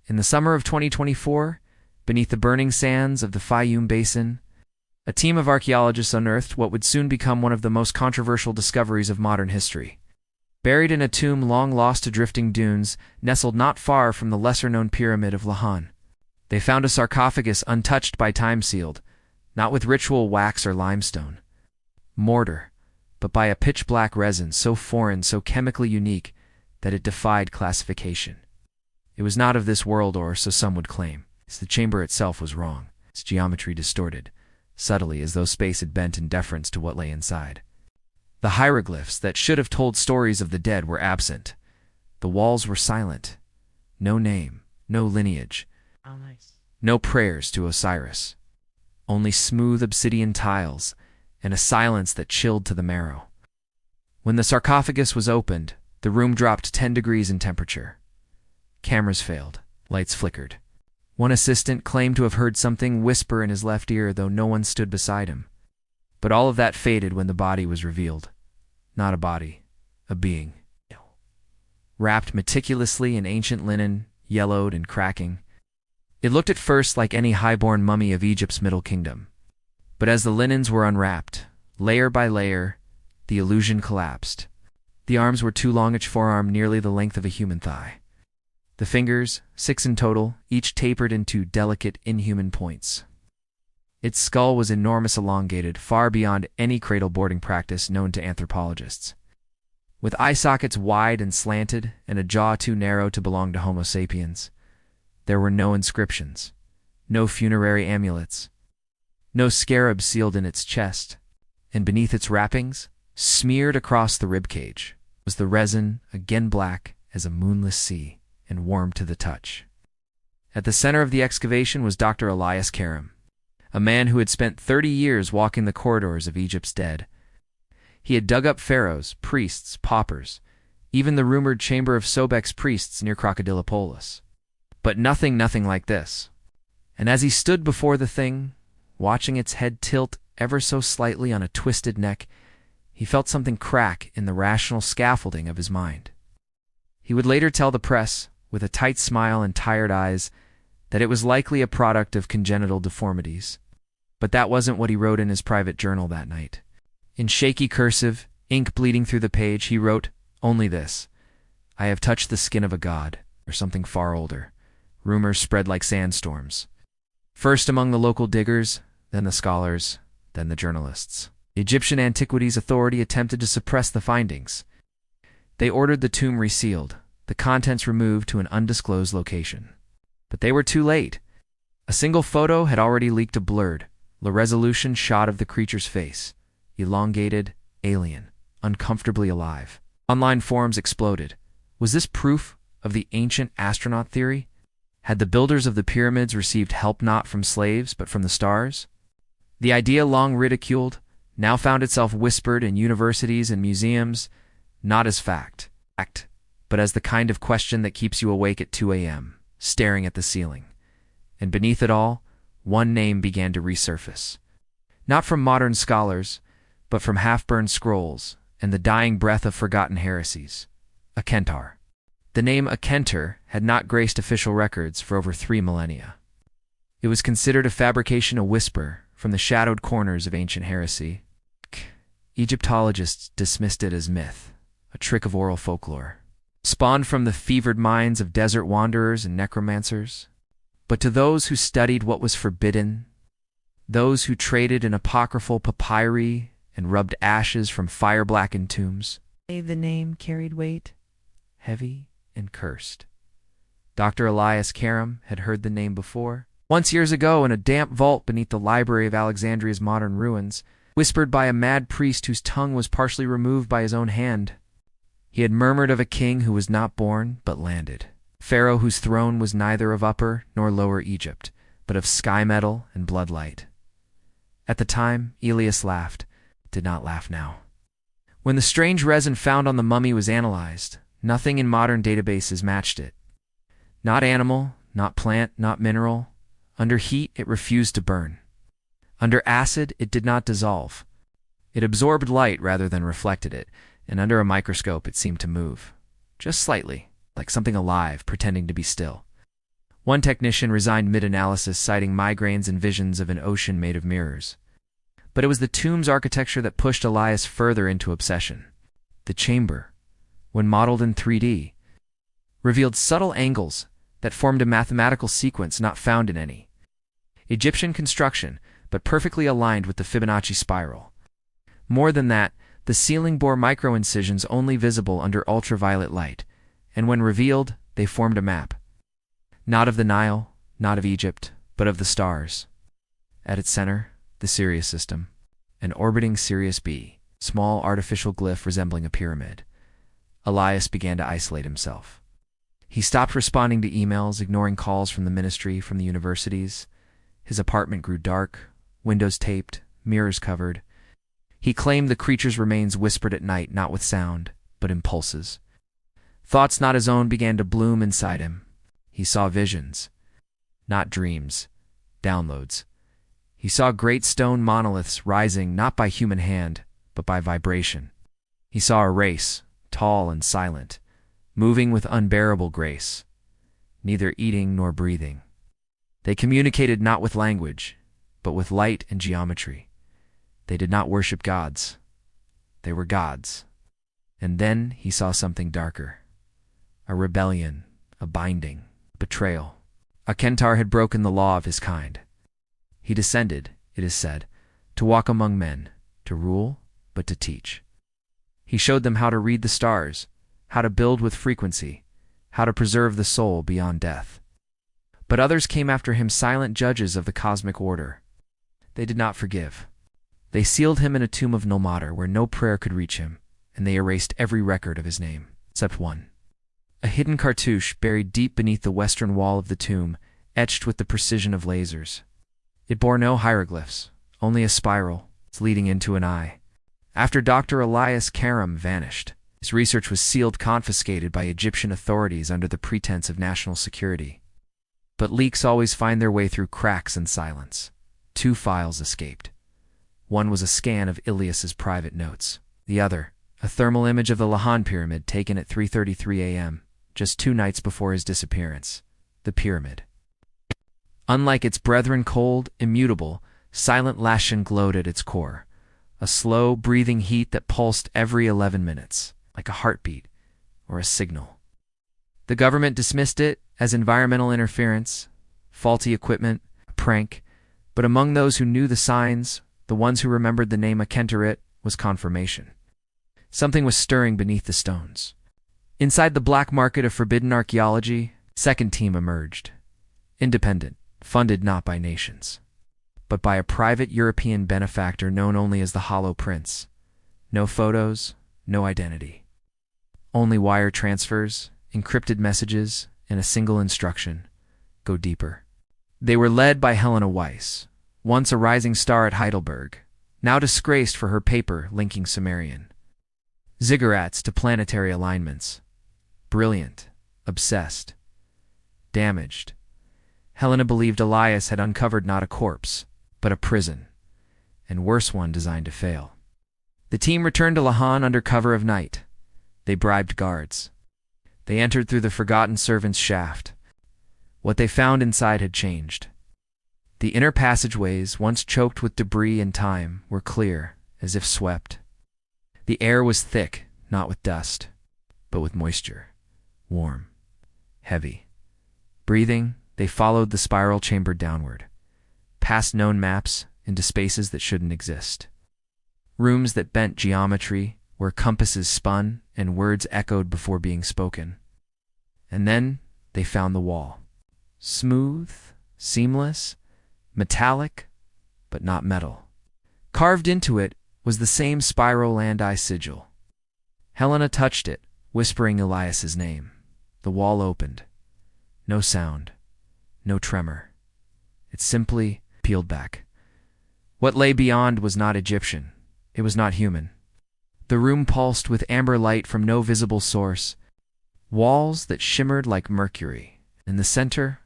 In the summer of 2024, beneath the burning sands of the Fayum Basin, a team of archaeologists unearthed what would soon become one of the most controversial discoveries of modern history. Buried in a tomb long lost to drifting dunes, nestled not far from the lesser-known pyramid of Lahun, they found a sarcophagus untouched by time, sealed, not with ritual wax or limestone, mortar, but by a pitch-black resin so foreign, so chemically unique, that it defied classification. It was not of this world, or so some would claim. The chamber itself was wrong, its geometry distorted, subtly as though space had bent in deference to what lay inside. The hieroglyphs that should have told stories of the dead were absent. The walls were silent. No name, no lineage, no prayers to Osiris. Only smooth obsidian tiles and a silence that chilled to the marrow. When the sarcophagus was opened, the room dropped 10 degrees in temperature. Cameras failed. Lights flickered. One assistant claimed to have heard something whisper in his left ear, though no one stood beside him. But all of that faded when the body was revealed. Not a body, a being. Wrapped meticulously in ancient linen, yellowed and cracking. It looked at first like any high-born mummy of Egypt's Middle Kingdom. But as the linens were unwrapped, layer by layer, the illusion collapsed. The arms were too long, each forearm nearly the length of a human thigh. The fingers, 6 in total, each tapered into delicate, inhuman points. Its skull was enormous, elongated, far beyond any cradle boarding practice known to anthropologists. With eye sockets wide and slanted, and a jaw too narrow to belong to Homo sapiens, there were no inscriptions, no funerary amulets, no scarab sealed in its chest, and beneath its wrappings, smeared across the ribcage, was the resin, again black as a moonless sea, and warm to the touch. At the center of the excavation was Dr. Elias Karam, a man who had spent 30 years walking the corridors of Egypt's dead. He had dug up pharaohs, priests, paupers, even the rumored chamber of Sobek's priests near Crocodilopolis. But nothing like this. And as he stood before the thing, watching its head tilt ever so slightly on a twisted neck, he felt something crack in the rational scaffolding of his mind. He would later tell the press, with a tight smile and tired eyes, that it was likely a product of congenital deformities. But that wasn't what he wrote in his private journal that night. In shaky cursive, ink bleeding through the page, he wrote only this: "I have touched the skin of a god," or something far older. Rumors spread like sandstorms. First among the local diggers, then the scholars, then the journalists. The Egyptian Antiquities Authority attempted to suppress the findings. They ordered the tomb resealed, the contents removed to an undisclosed location. But they were too late. A single photo had already leaked a blurred, low-resolution shot of the creature's face, elongated, alien, uncomfortably alive. Online forums exploded. Was this proof of the ancient astronaut theory? Had the builders of the pyramids received help not from slaves, but from the stars? The idea, long ridiculed, now found itself whispered in universities and museums, not as fact, but as the kind of question that keeps you awake at 2 a.m., staring at the ceiling. And beneath it all, one name began to resurface. Not from modern scholars, but from half-burned scrolls and the dying breath of forgotten heresies. Akh-en-Tar. The name Akh-en-Tar had not graced official records for over 3 millennia. It was considered a fabrication, a whisper from the shadowed corners of ancient heresy. Egyptologists dismissed it as myth, a trick of oral folklore, spawned from the fevered minds of desert wanderers and necromancers. But to those who studied what was forbidden, those who traded in apocryphal papyri and rubbed ashes from fire-blackened tombs, the name carried weight, heavy and cursed. Dr. Elias Karam had heard the name before, once years ago in a damp vault beneath the library of Alexandria's modern ruins, whispered by a mad priest whose tongue was partially removed by his own hand. He had murmured of a king who was not born, but landed. Pharaoh whose throne was neither of Upper nor Lower Egypt, but of sky metal and bloodlight. At the time, Elias laughed, did not laugh now. When the strange resin found on the mummy was analyzed, nothing in modern databases matched it. Not animal, not plant, not mineral. Under heat, it refused to burn. Under acid, it did not dissolve. It absorbed light rather than reflected it, and under a microscope it seemed to move. Just slightly, like something alive pretending to be still. One technician resigned mid-analysis, citing migraines and visions of an ocean made of mirrors. But it was the tomb's architecture that pushed Elias further into obsession. The chamber, when modeled in 3D, revealed subtle angles that formed a mathematical sequence not found in any Egyptian construction, but perfectly aligned with the Fibonacci spiral. More than that, the ceiling bore micro-incisions only visible under ultraviolet light, and when revealed, they formed a map. Not of the Nile, not of Egypt, but of the stars. At its center, the Sirius system, an orbiting Sirius B, small artificial glyph resembling a pyramid. Elias began to isolate himself. He stopped responding to emails, ignoring calls from the ministry, from the universities. His apartment grew dark, windows taped, mirrors covered. He claimed the creature's remains whispered at night, not with sound, but impulses. Thoughts not his own began to bloom inside him. He saw visions, not dreams, downloads. He saw great stone monoliths rising not by human hand, but by vibration. He saw a race, tall and silent, moving with unbearable grace, neither eating nor breathing. They communicated not with language, but with light and geometry. They did not worship gods. They were gods. And then he saw something darker. A rebellion, a binding, betrayal. Akh-en-Tar had broken the law of his kind. He descended, it is said, to walk among men, to rule, but to teach. He showed them how to read the stars, how to build with frequency, how to preserve the soul beyond death. But others came after him, silent judges of the cosmic order. They did not forgive. They sealed him in a tomb of Nulmater where no prayer could reach him, and they erased every record of his name, except one. A hidden cartouche buried deep beneath the western wall of the tomb, etched with the precision of lasers. It bore no hieroglyphs, only a spiral, leading into an eye. After Dr. Elias Karam vanished, his research was sealed, confiscated by Egyptian authorities under the pretense of national security. But leaks always find their way through cracks and silence. 2 files escaped. One was a scan of Ilias's private notes. The other, a thermal image of the Lahun pyramid taken at 3:33 a.m., just 2 nights before his disappearance. The pyramid, unlike its brethren, cold, immutable, silent, Lahun glowed at its core. A slow, breathing heat that pulsed every 11 minutes, like a heartbeat or a signal. The government dismissed it as environmental interference, faulty equipment, a prank, but among those who knew the signs, the ones who remembered the name Akh-en-Tar, was confirmation. Something was stirring beneath the stones. Inside the black market of forbidden archaeology, a second team emerged. Independent, funded not by nations, but by a private European benefactor known only as the Hollow Prince. No photos, no identity. Only wire transfers, encrypted messages, and a single instruction: go deeper. They were led by Helena Weiss, once a rising star at Heidelberg, now disgraced for her paper linking Sumerian ziggurats to planetary alignments. Brilliant, obsessed, damaged. Helena believed Elias had uncovered not a corpse, but a prison, and worse one designed to fail. The team returned to Lahun under cover of night. They bribed guards. They entered through the forgotten servant's shaft. What they found inside had changed. The inner passageways, once choked with debris and time, were clear, as if swept. The air was thick, not with dust, but with moisture, warm, heavy. Breathing, they followed the spiral chamber downward, past known maps, into spaces that shouldn't exist. Rooms that bent geometry, where compasses spun and words echoed before being spoken. And then they found the wall. Smooth, seamless, metallic, but not metal. Carved into it was the same spiral and eye sigil. Helena touched it, whispering Elias's name. The wall opened. No sound, no tremor. It simply peeled back. What lay beyond was not Egyptian. It was not human. The room pulsed with amber light from no visible source. Walls that shimmered like mercury. In the center,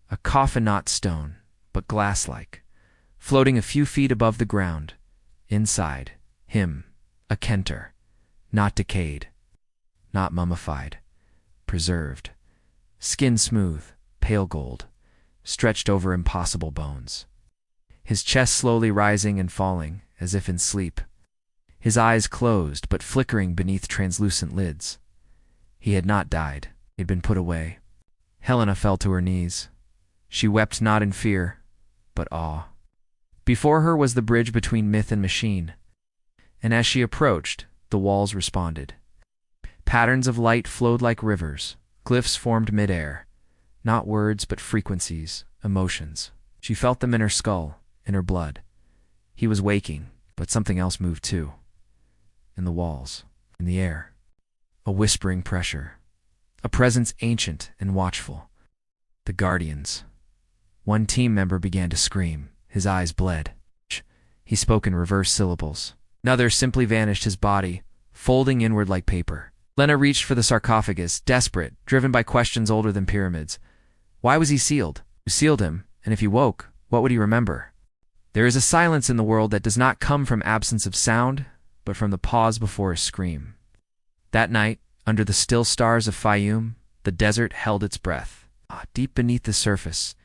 a coffin-knot stone, but glass-like, floating a few feet above the ground. Inside, him, Akh-en-Tar, not decayed, not mummified, preserved, skin smooth, pale gold, stretched over impossible bones. His chest slowly rising and falling, as if in sleep. His eyes closed, but flickering beneath translucent lids. He had not died. He had been put away. Helena fell to her knees. She wept not in fear, but awe. Before her was the bridge between myth and machine, and as she approached, the walls responded. Patterns of light flowed like rivers, glyphs formed mid-air, not words but frequencies, emotions. She felt them in her skull, in her blood. He was waking, but something else moved too. In the walls, in the air. A whispering pressure. A presence ancient and watchful. The Guardians. One team member began to scream. His eyes bled. He spoke in reverse syllables. Another simply vanished, his body, folding inward like paper. Lena reached for the sarcophagus, desperate, driven by questions older than pyramids. Why was he sealed? Who sealed him? And if he woke, what would he remember? There is a silence in the world that does not come from absence of sound, but from the pause before a scream. That night, under the still stars of Fayum, the desert held its breath. Deep beneath the surface,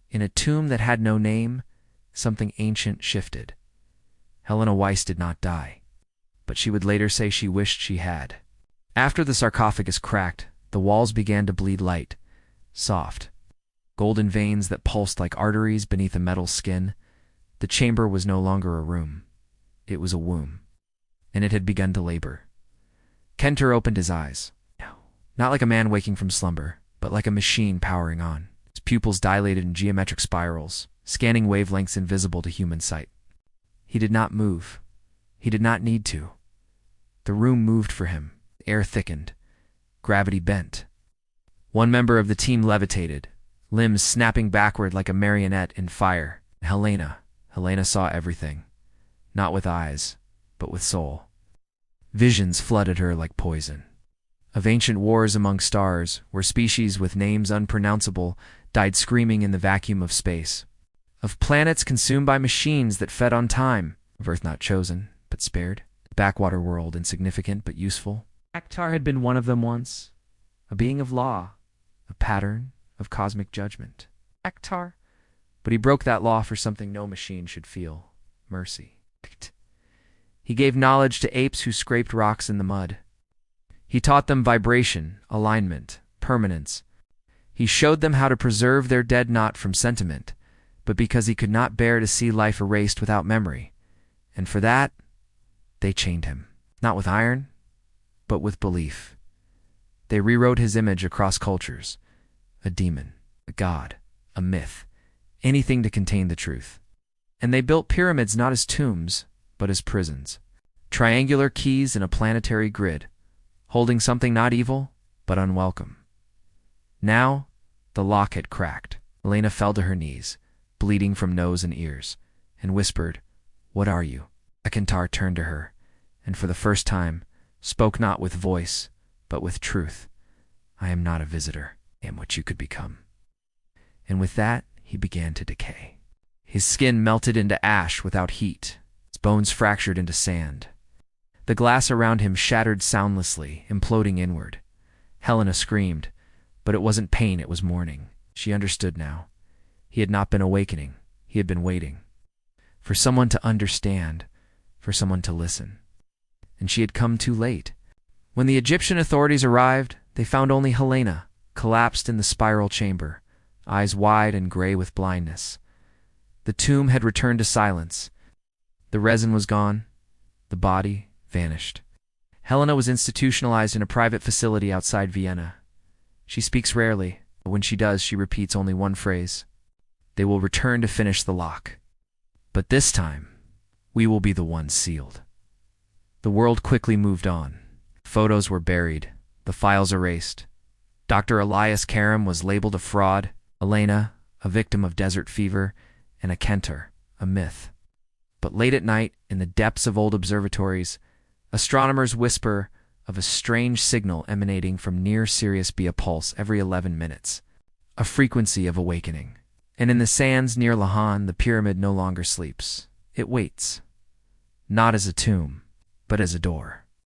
in a tomb that had no name, something ancient shifted. Helena Weiss did not die, but she would later say she wished she had. After the sarcophagus cracked, the walls began to bleed light, soft. Golden veins that pulsed like arteries beneath a metal skin. The chamber was no longer a room. It was a womb, and it had begun to labor. Akh-en-Tar opened his eyes. No, not like a man waking from slumber, but like a machine powering on. His pupils dilated in geometric spirals, scanning wavelengths invisible to human sight. He did not move. He did not need to. The room moved for him. The air thickened. Gravity bent. One member of the team levitated, limbs snapping backward like a marionette in fire. Helena saw everything, not with eyes, but with soul. Visions flooded her like poison. Of ancient wars among stars, where species with names unpronounceable died screaming in the vacuum of space. Of planets consumed by machines that fed on time. Of Earth not chosen, but spared. A backwater world, insignificant but useful. Akh-en-Tar had been one of them once. A being of law. A pattern of cosmic judgment. Akh-en-Tar. But he broke that law for something no machine should feel. Mercy. He gave knowledge to apes who scraped rocks in the mud. He taught them vibration, alignment, permanence. He showed them how to preserve their dead not from sentiment, but because he could not bear to see life erased without memory. And for that, they chained him. Not with iron, but with belief. They rewrote his image across cultures. A demon, a god, a myth, anything to contain the truth. And they built pyramids not as tombs, but as prisons. Triangular keys in a planetary grid, holding something not evil, but unwelcome. Now, the lock had cracked. Helena fell to her knees, bleeding from nose and ears, and whispered, "What are you?" Akh-en-Tar turned to her, and for the first time, spoke not with voice, but with truth. "I am not a visitor. I am what you could become." And with that, he began to decay. His skin melted into ash without heat. His bones fractured into sand. The glass around him shattered soundlessly, imploding inward. Helena screamed, but it wasn't pain, it was mourning. She understood now. He had not been awakening. He had been waiting. For someone to understand, for someone to listen. And she had come too late. When the Egyptian authorities arrived, they found only Helena, collapsed in the spiral chamber, eyes wide and gray with blindness. The tomb had returned to silence. The resin was gone. The body vanished. Helena was institutionalized in a private facility outside Vienna. She speaks rarely, but when she does, she repeats only one phrase. They will return to finish the lock. But this time, we will be the ones sealed. The world quickly moved on. Photos were buried, the files erased. Dr. Elias Karam was labeled a fraud, Helena, a victim of desert fever, and Akh-en-Tar, a myth. But late at night, in the depths of old observatories, astronomers whisper of a strange signal emanating from near Sirius B, a pulse every 11 minutes, a frequency of awakening. And in the sands near Lahun, the pyramid no longer sleeps. It waits, not as a tomb, but as a door.